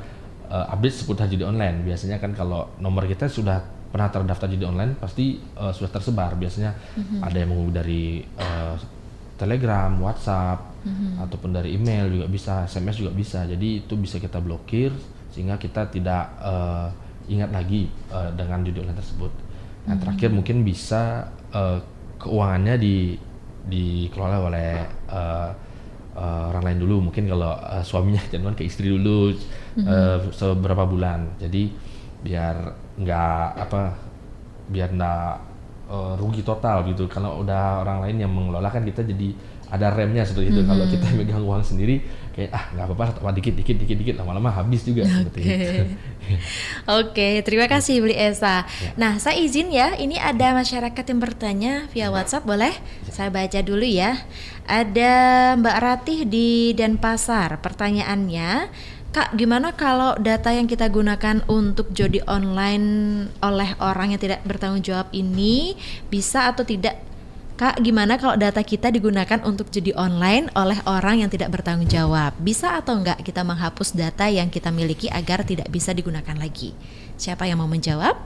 update seputar judi online. Biasanya kan kalau nomor kita sudah pernah terdaftar judi online pasti sudah tersebar. Biasanya ada yang menghubungi dari Telegram, WhatsApp, ataupun dari email juga bisa, SMS juga bisa. Jadi itu bisa kita blokir sehingga kita tidak ingat lagi dengan judi online tersebut. Yang terakhir mungkin bisa keuangannya dikelola oleh orang lain dulu. Mungkin kalau suaminya kecanduan, ke istri dulu seberapa bulan. Jadi biar nggak rugi total gitu. Kalau udah orang lain yang mengelola kan kita jadi ada remnya seperti itu. Kalau kita megang uang sendiri kayak nggak apa-apa, dikit lama-lama habis juga seperti itu. Oke, terima kasih Bli Esa. Nah, saya izin ya, ini ada masyarakat yang bertanya via WhatsApp, boleh? Saya baca dulu ya. Ada Mbak Ratih di Denpasar. Pertanyaannya, Kak, gimana kalau data yang kita gunakan untuk judi online oleh orang yang tidak bertanggung jawab ini bisa atau tidak? Kak, gimana kalau data kita digunakan untuk judi online oleh orang yang tidak bertanggung jawab? Bisa atau enggak kita menghapus data yang kita miliki agar tidak bisa digunakan lagi? Siapa yang mau menjawab?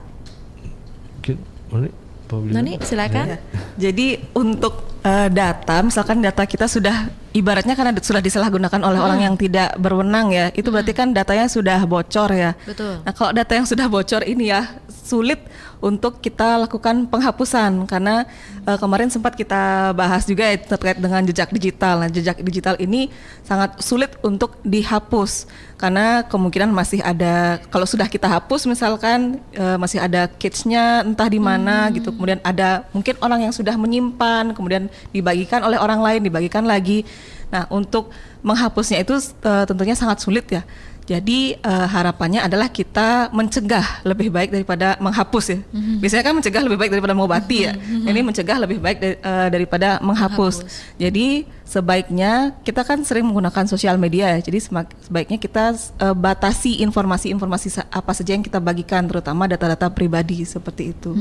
Noni, silakan. Jadi untuk data, misalkan data kita sudah ibaratnya karena sudah disalahgunakan oleh orang yang tidak berwenang ya, itu berarti kan datanya sudah bocor ya. Betul. Nah kalau data yang sudah bocor ini ya sulit untuk kita lakukan penghapusan karena kemarin sempat kita bahas juga ya, terkait dengan jejak digital. Nah, jejak digital ini sangat sulit untuk dihapus karena kemungkinan masih ada, kalau sudah kita hapus misalkan masih ada cache-nya entah di mana gitu. Kemudian ada mungkin orang yang sudah menyimpan, kemudian dibagikan oleh orang lain, dibagikan lagi. Nah, untuk menghapusnya itu tentunya sangat sulit ya. Jadi harapannya adalah kita mencegah lebih baik daripada menghapus ya. Biasanya kan mencegah lebih baik daripada mengobati ya. Ini mencegah lebih baik daripada menghapus. Jadi sebaiknya kita kan sering menggunakan sosial media ya. Jadi sebaiknya kita batasi informasi-informasi apa saja yang kita bagikan, terutama data-data pribadi seperti itu.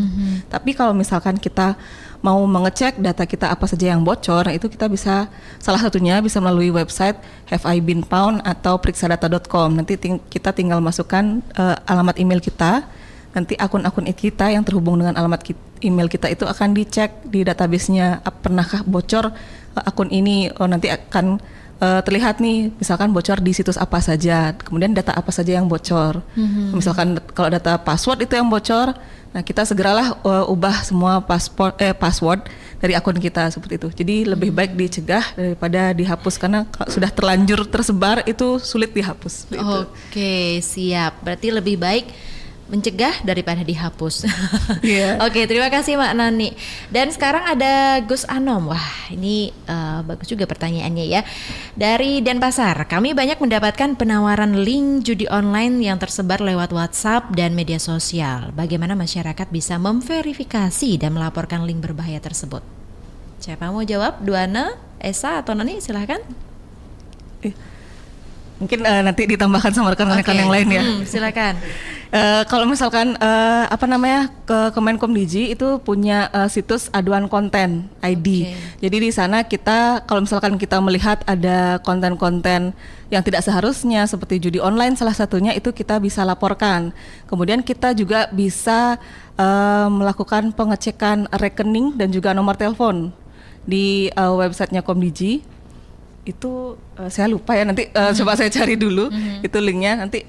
Tapi kalau misalkan kita mau mengecek data kita apa saja yang bocor, itu kita bisa, salah satunya bisa melalui website Have I Been Found atau periksadata.com. Nanti kita tinggal masukkan alamat email kita, nanti akun-akun kita yang terhubung dengan alamat email kita itu akan dicek di database-nya, pernahkah bocor akun ini. Nanti akan terlihat nih, misalkan bocor di situs apa saja, kemudian data apa saja yang bocor. Misalkan kalau data password itu yang bocor, nah kita segeralah ubah semua password dari akun kita seperti itu. Jadi lebih baik dicegah daripada dihapus karena kalau sudah terlanjur tersebar itu sulit dihapus. Oke, siap. Berarti lebih baik mencegah daripada dihapus. Oke, terima kasih Mbak Nani. Dan sekarang ada Gus Anom. Wah, ini bagus juga pertanyaannya ya. Dari Denpasar, kami banyak mendapatkan penawaran link judi online yang tersebar lewat WhatsApp dan media sosial. Bagaimana masyarakat bisa memverifikasi dan melaporkan link berbahaya tersebut? Siapa mau jawab? Duana, Esa, atau Nani? Silahkan. Mungkin nanti ditambahkan sama rekan-rekan yang lain ya. Silakan. Kalau misalkan Kemenkomdigi itu punya situs aduan konten ID. Jadi di sana kita, kalau misalkan kita melihat ada konten-konten yang tidak seharusnya seperti judi online salah satunya, itu kita bisa laporkan. Kemudian kita juga bisa melakukan pengecekan rekening dan juga nomor telepon di websitenya Komdigi. Itu saya lupa ya, nanti coba saya cari dulu itu linknya, nanti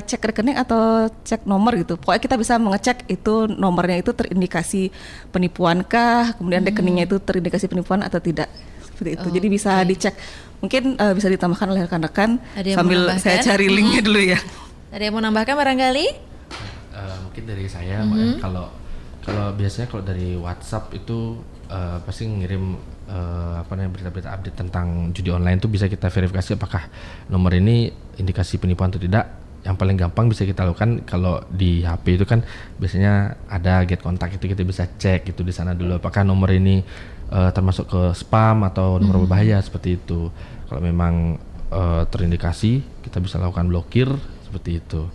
cek rekening atau cek nomor gitu. Pokoknya kita bisa mengecek itu nomornya itu terindikasi penipuankah, kemudian rekeningnya itu terindikasi penipuan atau tidak, seperti itu. Jadi bisa dicek, mungkin bisa ditambahkan oleh rekan-rekan sambil saya cari linknya dulu ya. Ada yang mau nambahkan barangkali? Mungkin dari saya, Mbak, ya, kalau biasanya kalau dari WhatsApp itu pasti ngirim berita-berita update tentang judi online itu bisa kita verifikasi apakah nomor ini indikasi penipuan atau tidak. Yang paling gampang bisa kita lakukan kalau di HP itu kan biasanya ada get kontak, itu kita bisa cek itu di sana dulu apakah nomor ini termasuk ke spam atau nomor berbahaya seperti itu. Kalau memang terindikasi kita bisa lakukan blokir seperti itu.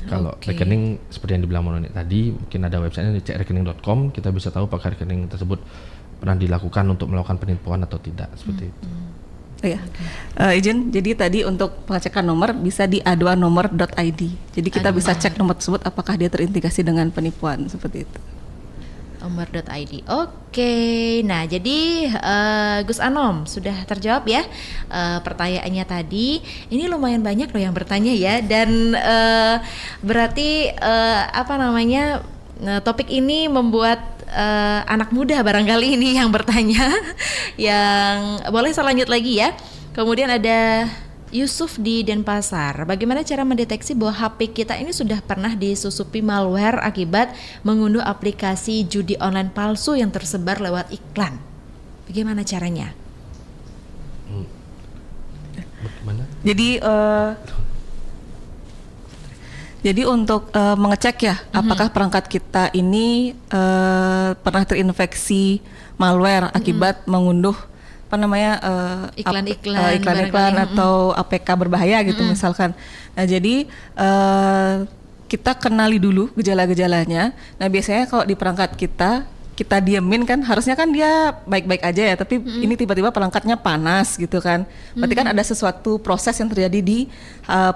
Kalau rekening seperti yang dibilang Mononi tadi, mungkin ada websitenya di cekrekening.com, kita bisa tahu apakah rekening tersebut pernah dilakukan untuk melakukan penipuan atau tidak, seperti itu. Izin, jadi tadi untuk pengecekan nomor bisa di aduanomor.id. Jadi kita bisa cek nomor tersebut apakah dia terindikasi dengan penipuan, seperti itu. Nomor.id. Oke, nah jadi Gus Anom sudah terjawab ya pertanyaannya tadi. Ini lumayan banyak loh yang bertanya ya, dan berarti topik ini membuat anak muda barangkali ini yang bertanya. Yang boleh saya lanjut lagi ya. Kemudian ada Yusuf di Denpasar. Bagaimana cara mendeteksi bahwa HP kita ini sudah pernah disusupi malware akibat mengunduh aplikasi judi online palsu yang tersebar lewat iklan? Bagaimana caranya? Bagaimana? Jadi untuk mengecek ya apakah perangkat kita ini pernah terinfeksi malware akibat mengunduh iklan-iklan atau APK berbahaya gitu misalkan. Nah jadi kita kenali dulu gejala-gejalanya. Nah biasanya kalau di perangkat kita kita diemin kan, harusnya kan dia baik-baik aja ya, tapi ini tiba-tiba perangkatnya panas gitu kan. Berarti kan ada sesuatu proses yang terjadi di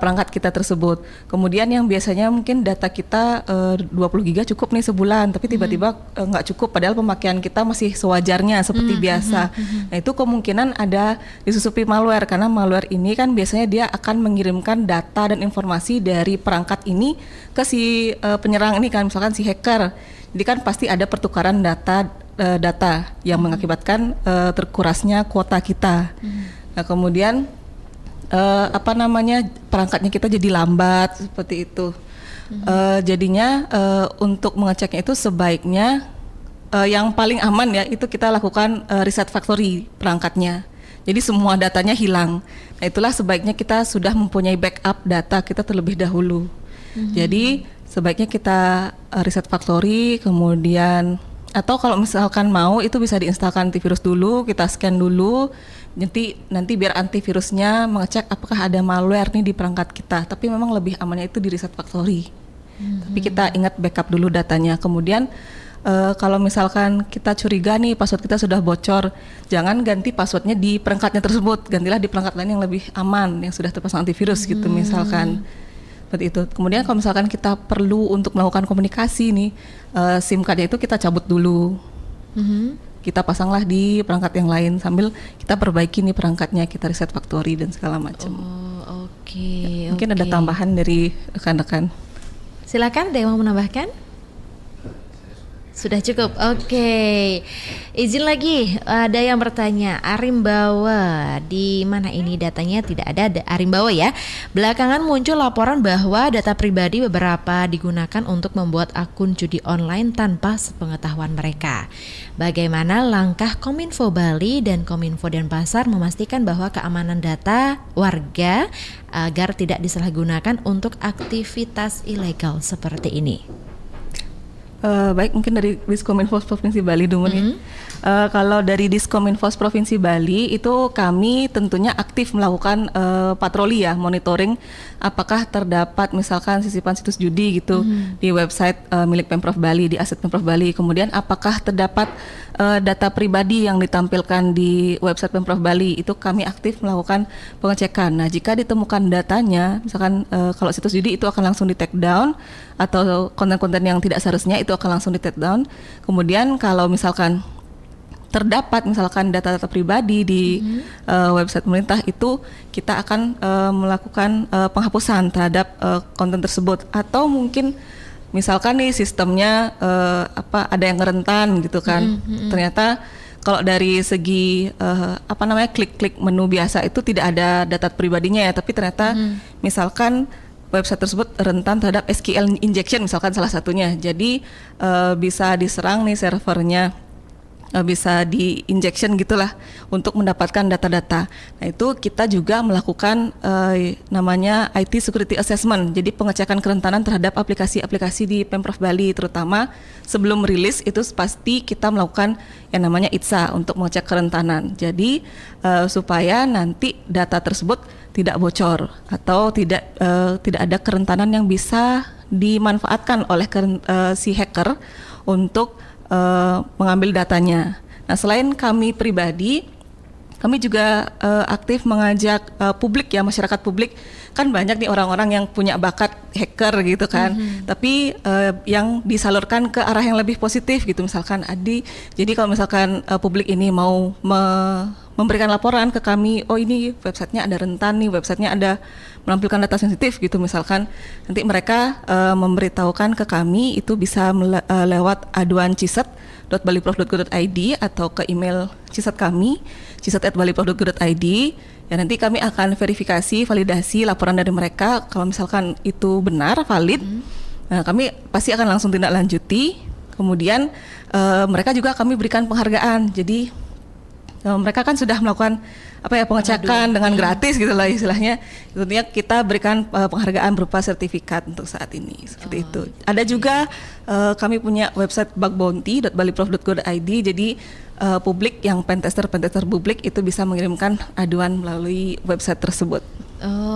perangkat kita tersebut. Kemudian yang biasanya mungkin data kita 20 giga cukup nih sebulan, tapi tiba-tiba nggak cukup padahal pemakaian kita masih sewajarnya seperti biasa. Nah, itu kemungkinan ada disusupi malware, karena malware ini kan biasanya dia akan mengirimkan data dan informasi dari perangkat ini ke si penyerang ini kan, misalkan si hacker. Jadi kan pasti ada pertukaran data yang mengakibatkan terkurasnya kuota kita. Nah, kemudian perangkatnya kita jadi lambat seperti itu. Jadinya untuk mengeceknya itu sebaiknya yang paling aman ya itu kita lakukan reset factory perangkatnya. Jadi semua datanya hilang. Nah, itulah sebaiknya kita sudah mempunyai backup data kita terlebih dahulu. Jadi sebaiknya kita reset factory, kemudian atau kalau misalkan mau itu bisa diinstalkan antivirus dulu, kita scan dulu, nanti biar antivirusnya mengecek apakah ada malware nih di perangkat kita. Tapi memang lebih amannya itu di reset factory. Tapi kita ingat backup dulu datanya. Kemudian kalau misalkan kita curiga nih password kita sudah bocor, jangan ganti passwordnya di perangkatnya tersebut, gantilah di perangkat lain yang lebih aman, yang sudah terpasang antivirus gitu misalkan. Seperti itu. Kemudian kalau misalkan kita perlu untuk melakukan komunikasi nih, SIM cardnya itu kita cabut dulu. Kita pasanglah di perangkat yang lain sambil kita perbaiki nih perangkatnya, kita reset factory dan segala macam. Oh, oke. Mungkin ada tambahan dari rekan-rekan. Silakan, ada yang mau menambahkan? Sudah cukup. Oke. Izin lagi, ada yang bertanya, Arimbawa di mana ini datanya tidak ada Arimbawa ya. Belakangan muncul laporan bahwa data pribadi beberapa digunakan untuk membuat akun judi online tanpa sepengetahuan mereka. Bagaimana langkah Kominfo Bali dan Kominfo Denpasar memastikan bahwa keamanan data warga agar tidak disalahgunakan untuk aktivitas ilegal seperti ini? Baik, mungkin dari Diskominfo Provinsi Bali dulu nih. Kalau dari Diskominfo Provinsi Bali itu kami tentunya aktif melakukan patroli ya, monitoring apakah terdapat misalkan sisipan situs judi gitu di website milik Pemprov Bali, di aset Pemprov Bali. Kemudian apakah terdapat data pribadi yang ditampilkan di website Pemprov Bali, itu kami aktif melakukan pengecekan. Nah, jika ditemukan datanya, misalkan kalau situs judi itu akan langsung di take down, atau konten-konten yang tidak seharusnya itu akan langsung di take down. Kemudian kalau misalkan terdapat misalkan data-data pribadi di website pemerintah, itu kita akan melakukan penghapusan terhadap konten tersebut. Atau mungkin misalkan nih sistemnya ada yang rentan gitu kan. Ternyata kalau dari segi klik-klik menu biasa itu tidak ada data pribadinya ya, tapi ternyata misalkan website tersebut rentan terhadap SQL injection misalkan salah satunya. Jadi bisa diserang nih servernya, bisa di-injection gitulah untuk mendapatkan data-data. Nah, itu kita juga melakukan namanya IT Security Assessment. Jadi pengecekan kerentanan terhadap aplikasi-aplikasi di Pemprov Bali, terutama sebelum rilis itu pasti kita melakukan yang namanya ITSA untuk mengecek kerentanan. Jadi supaya nanti data tersebut tidak bocor atau tidak ada kerentanan yang bisa dimanfaatkan oleh si hacker untuk mengambil datanya. Nah, selain kami pribadi, kami juga aktif mengajak publik ya, masyarakat publik. Kan banyak nih orang-orang yang punya bakat hacker gitu kan, tapi yang disalurkan ke arah yang lebih positif gitu. Misalkan jadi kalau misalkan publik ini mau memberikan laporan ke kami, oh ini websitenya ada rentan nih, websitenya ada menampilkan data sensitif gitu misalkan, nanti mereka memberitahukan ke kami, itu bisa lewat aduan ciset.baliprof.go.id atau ke email ciset kami, ciset@baliprof.go.id. Ya, nanti kami akan verifikasi, validasi laporan dari mereka. Kalau misalkan itu benar, valid, nah, kami pasti akan langsung tindak lanjuti. Kemudian mereka juga kami berikan penghargaan. Jadi mereka kan sudah melakukan pengecekan dengan gratis gitu lah istilahnya. Tentunya kita berikan penghargaan berupa sertifikat untuk saat ini seperti itu. Ada juga kami punya website bugbounty.baliprof.go.id. Jadi publik yang pentester publik itu bisa mengirimkan aduan melalui website tersebut.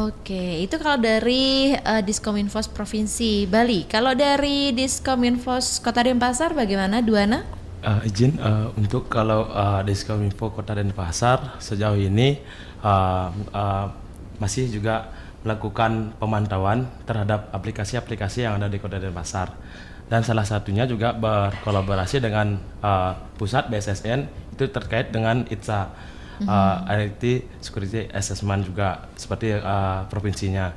Oke, itu kalau dari Diskominfos Provinsi Bali. Kalau dari Diskominfos Kota Denpasar bagaimana, Duana? Izin untuk kalau Diskominfo Kota Denpasar sejauh ini masih juga melakukan pemantauan terhadap aplikasi-aplikasi yang ada di Kota Denpasar, dan salah satunya juga berkolaborasi dengan pusat BSSN itu terkait dengan ITSA, IT Security Assessment juga seperti provinsinya.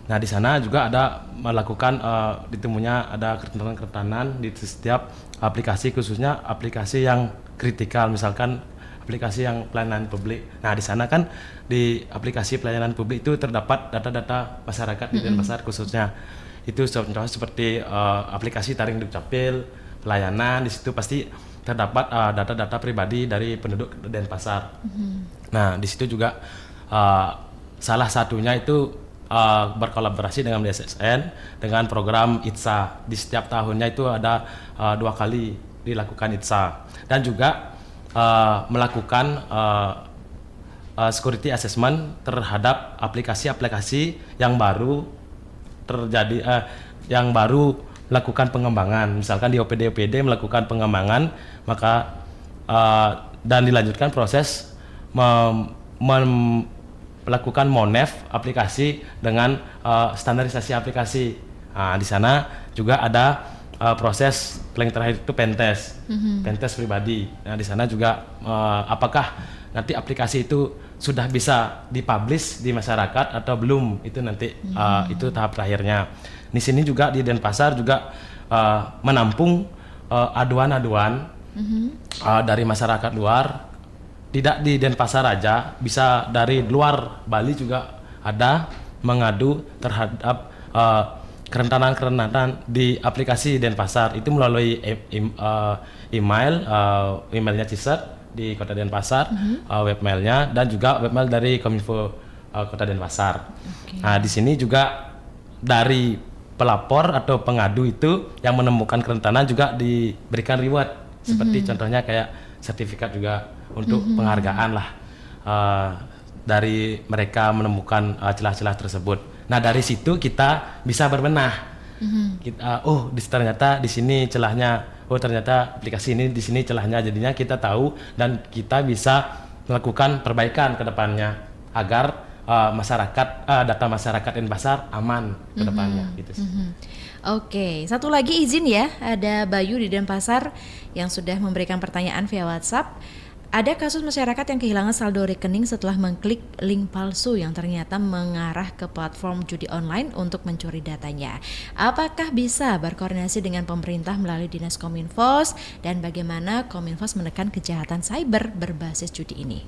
Nah, di sana juga ada melakukan ditemunya ada kerentanan-kerentanan di setiap aplikasi, khususnya aplikasi yang kritikal, misalkan aplikasi yang pelayanan publik. Nah, di sana kan di aplikasi pelayanan publik itu terdapat data-data masyarakat di Denpasar khususnya. Itu contohnya seperti aplikasi Taring Dukcapil, pelayanan, di situ pasti terdapat data-data pribadi dari penduduk Denpasar. Nah, di situ juga salah satunya itu berkolaborasi dengan BSSN dengan program ITSA. Di setiap tahunnya itu ada 2 kali dilakukan ITSA, dan juga melakukan security assessment terhadap aplikasi-aplikasi yang baru terjadi, yang baru melakukan pengembangan. Misalkan di OPD melakukan pengembangan, maka dan dilanjutkan proses melakukan monef aplikasi dengan standarisasi aplikasi. Nah, di sana juga ada proses paling terakhir itu pentest, pentest pribadi. Nah, di sana juga apakah nanti aplikasi itu sudah bisa dipublish di masyarakat atau belum, itu nanti itu tahap terakhirnya. Di sini juga di Denpasar juga menampung aduan-aduan dari masyarakat luar. Tidak di Denpasar aja, bisa dari luar Bali juga ada mengadu terhadap kerentanan-kerentanan di aplikasi Denpasar. Itu melalui emailnya CISET di Kota Denpasar, webmailnya, dan juga webmail dari Kominfo Kota Denpasar. Nah, di sini juga dari pelapor atau pengadu itu yang menemukan kerentanan juga diberikan reward, seperti contohnya kayak sertifikat juga untuk penghargaan lah dari mereka menemukan celah-celah tersebut. Nah, dari situ kita bisa berbenah. Kita, ternyata di sini celahnya, ternyata aplikasi ini di sini celahnya, jadinya kita tahu dan kita bisa melakukan perbaikan ke depannya agar data masyarakat Denpasar aman ke depannya gitu sih. Oke, satu lagi izin ya, ada Bayu di Denpasar yang sudah memberikan pertanyaan via WhatsApp. Ada kasus masyarakat yang kehilangan saldo rekening setelah mengklik link palsu yang ternyata mengarah ke platform judi online untuk mencuri datanya. Apakah bisa berkoordinasi dengan pemerintah melalui Dinas Kominfos, dan bagaimana Kominfos menekan kejahatan cyber berbasis judi ini?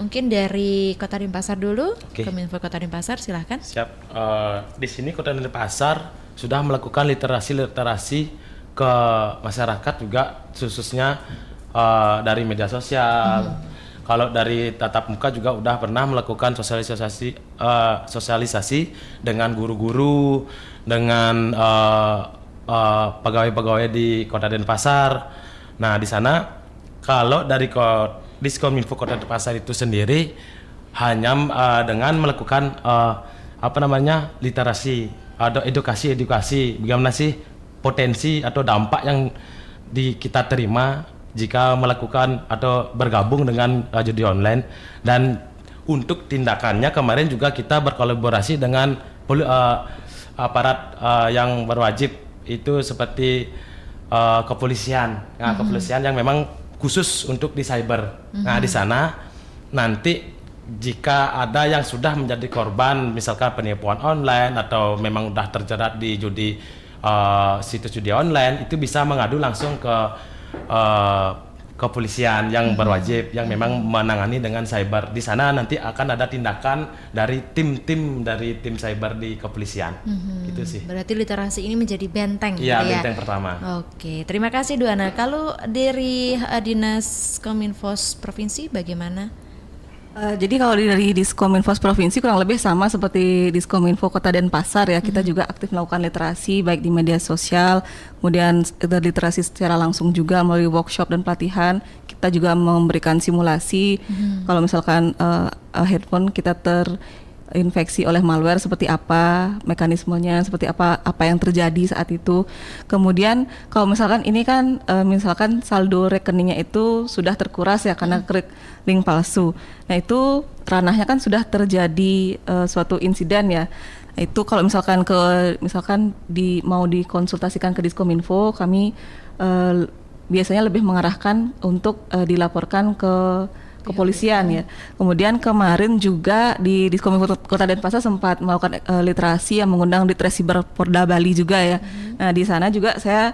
Mungkin dari Kota Denpasar dulu. Kominfo Kota Denpasar, silahkan. Siap. Di sini Kota Denpasar sudah melakukan literasi ke masyarakat juga, khususnya dari media sosial. Kalau dari tatap muka juga udah pernah melakukan sosialisasi dengan guru-guru, dengan pegawai-pegawai di Kota Denpasar. Nah, di sana kalau dari Diskominfo Kota Denpasar itu sendiri hanya dengan melakukan literasi atau edukasi bagaimana sih potensi atau dampak yang kita terima jika melakukan atau bergabung dengan judi online. Dan untuk tindakannya kemarin juga kita berkolaborasi dengan aparat yang berwajib, itu seperti kepolisian. Nah, kepolisian yang memang khusus untuk di cyber. Nah, di sana nanti jika ada yang sudah menjadi korban misalkan penipuan online atau memang sudah terjerat di judi situs judi online, itu bisa mengadu langsung ke kepolisian yang berwajib, yang memang menangani dengan cyber. Di sana nanti akan ada tindakan dari tim cyber di kepolisian. Gitu sih. Berarti literasi ini menjadi benteng. Iya, gitu ya? benteng pertama. Oke, terima kasih Duana. Kalau dari Dinas Kominfos Provinsi bagaimana? Jadi kalau dari Diskominfos Provinsi kurang lebih sama seperti Diskominfo Kota Denpasar ya. Kita juga aktif melakukan literasi baik di media sosial, kemudian literasi secara langsung juga melalui workshop dan pelatihan. Kita juga memberikan simulasi. Kalau misalkan handphone kita infeksi oleh malware seperti apa, mekanismenya seperti apa, apa yang terjadi saat itu. Kemudian kalau misalkan ini kan misalkan saldo rekeningnya itu sudah terkuras ya karena klik link palsu. Nah itu ranahnya kan sudah terjadi suatu insiden ya. Nah, itu kalau misalkan mau dikonsultasikan ke Diskominfo, kami biasanya lebih mengarahkan untuk dilaporkan ke kepolisian ya. Kemudian kemarin juga di Diskominfo Kota Denpasar sempat melakukan literasi yang mengundang Ditres Siber Polda Bali juga ya. Nah di sana juga saya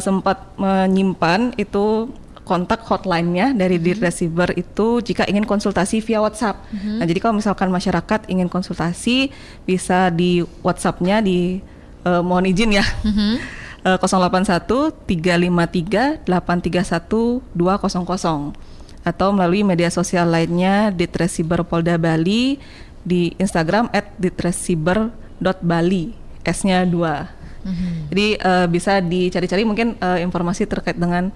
sempat menyimpan itu kontak hotline-nya dari Ditres Siber itu jika ingin konsultasi via WhatsApp. Nah jadi kalau misalkan masyarakat ingin konsultasi bisa di WhatsApp-nya mohon izin ya. 081 353 831 200 atau melalui media sosial lainnya Ditres Siber Polda Bali di Instagram @ditressiber.bali, S-nya 2. Jadi bisa dicari-cari mungkin informasi terkait dengan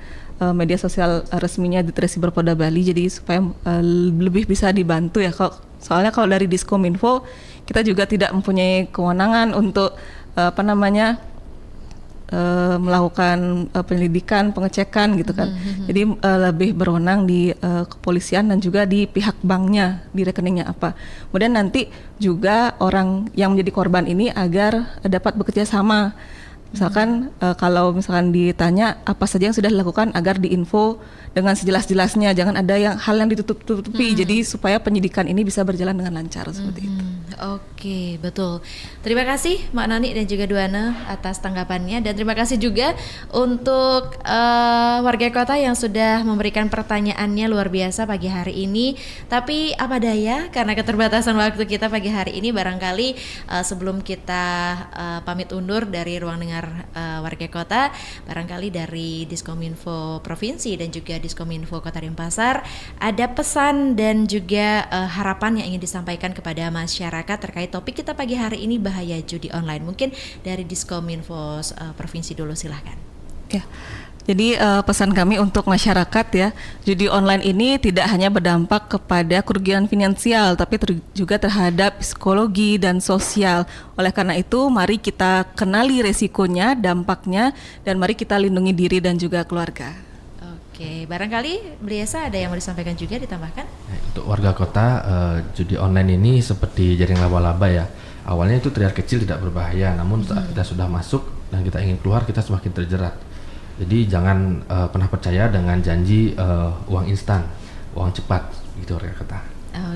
media sosial resminya Ditres Siber Polda Bali, jadi supaya lebih bisa dibantu ya. Soalnya kalau dari Diskominfo kita juga tidak mempunyai kewenangan untuk melakukan penyelidikan, pengecekan gitu kan. Jadi lebih berwenang di kepolisian dan juga di pihak banknya, di rekeningnya apa. Kemudian nanti juga orang yang menjadi korban ini agar dapat bekerja sama. Misalkan kalau misalkan ditanya apa saja yang sudah dilakukan agar diinfo dengan sejelas-jelasnya, jangan ada hal yang ditutup-tutupi. Jadi supaya penyidikan ini bisa berjalan dengan lancar seperti itu. Oke, betul. Terima kasih Mak Nani dan juga Duana atas tanggapannya, dan terima kasih juga untuk warga kota yang sudah memberikan pertanyaannya luar biasa pagi hari ini. Tapi apa daya, karena keterbatasan waktu kita pagi hari ini, barangkali sebelum kita pamit undur dari ruang dengar warga kota, barangkali dari Diskominfo Provinsi dan juga Diskominfo Kota Denpasar ada pesan dan juga harapan yang ingin disampaikan kepada masyarakat terkait topik kita pagi hari ini, bahaya judi online. Mungkin dari Diskominfo Provinsi dulu, silahkan. Ya. Jadi pesan kami untuk masyarakat ya, judi online ini tidak hanya berdampak kepada kerugian finansial, tapi juga terhadap psikologi dan sosial. Oleh karena itu, mari kita kenali resikonya, dampaknya, dan mari kita lindungi diri dan juga keluarga. Oke, barangkali Bliasa ada yang mau disampaikan juga, ditambahkan? Untuk warga kota, judi online ini seperti jaring laba-laba ya. Awalnya itu terlihat kecil, tidak berbahaya, namun saat kita sudah masuk dan kita ingin keluar, kita semakin terjerat. Jadi jangan pernah percaya dengan janji uang instan, uang cepat, gitu warga kota.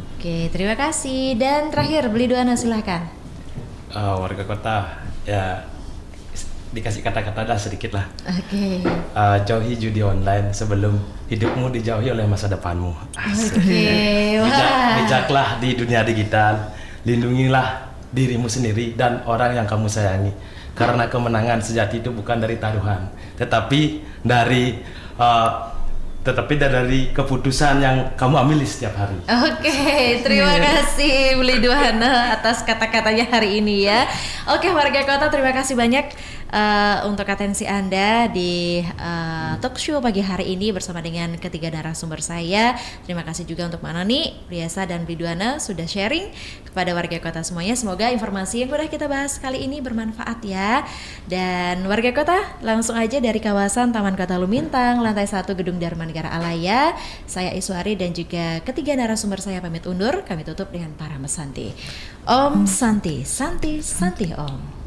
Oke, terima kasih. Dan terakhir, Beli Duana, silahkan. Warga kota ya dikasih kata-kata dah sedikit lah. Oke. Jauhi judi online sebelum hidupmu dijauhi oleh masa depanmu. Oke, Bijaklah di dunia digital, lindungilah dirimu sendiri dan orang yang kamu sayangi. Karena kemenangan sejati itu bukan dari taruhan, tetapi dari keputusan yang kamu ambil di setiap hari. Oke, terima kasih Beli Duana atas kata-katanya hari ini ya. Oke, warga kota, terima kasih banyak untuk atensi Anda di talk show pagi hari ini bersama dengan ketiga narasumber saya. Terima kasih juga untuk Mbak Nani, Bliasa, dan Beli Duana sudah sharing kepada warga kota semuanya. Semoga informasi yang sudah kita bahas kali ini bermanfaat ya. Dan warga kota, langsung aja dari kawasan Taman Kota Lumintang, lantai 1 Gedung Dharma Negara Alaya, saya Iswari dan juga ketiga narasumber saya pamit undur. Kami tutup dengan para mesanti. Om Santi, Santi, Santi Om.